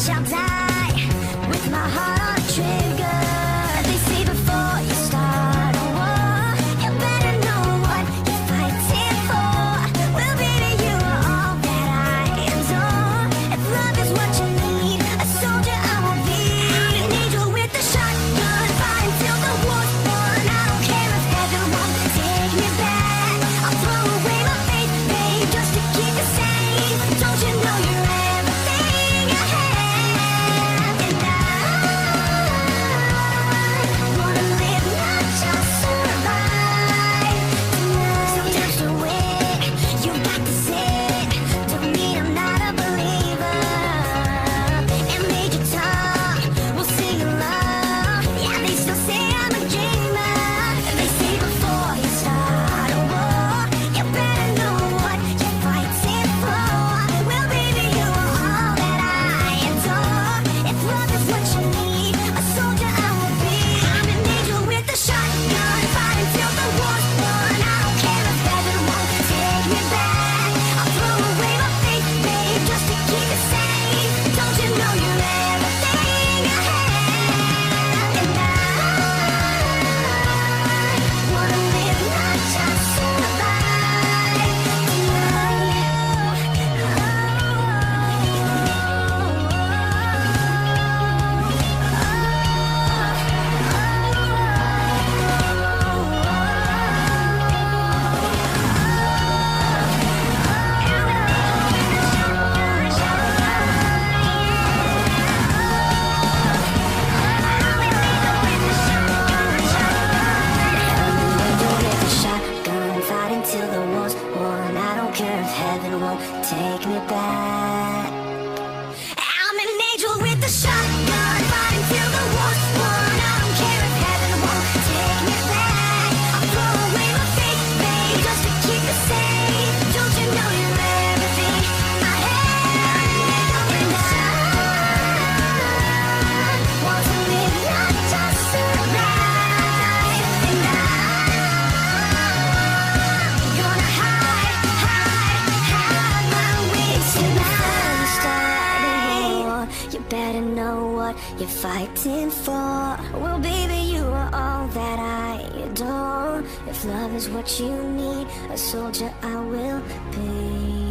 shall die with my heart on a trigger. They say before you start a war, you better know what you're fighting for. Well, baby, you are all that I adore. If love is what you need, a soldier I will be. I'm an angel with a shotgun, fight until the war's won. I don't care if heaven won't take me back. I'll throw away my faith, babe, just to keep you safe. Don't you know you're everything I have? And I wanna live, not just survive tonight. So just away, you got to sit. Don't mean I'm not a believer. And Major Tom will sing along. Yeah, they still say I'm a dreamer. They say before you start a war, you better know what you're fighting for. Well, baby, you are all that I adore. If love is what you need, a soldier I will be. I'm an angel with a shotgun, fight until the war's won. I don't care if heaven won't take me back. I'll throw away my faith, babe, just to keep you safe. Don't you know you're everything I have? And I wanna live, not just survive shotgun, fight until the war's won. I don't care if heaven won't take me back. I'm an angel with a shotgun, fight until the war's won. I don't care if heaven won't take me back. I'll throw away my faith, babe, just to keep you safe. Don't you know you're everything I have? And I want to live, not just survive. And I'm gonna hide my wings tonight. Start a war, you better know what you're fighting for. Well, baby, you are all that I adore. If love is what you need, a soldier I will be.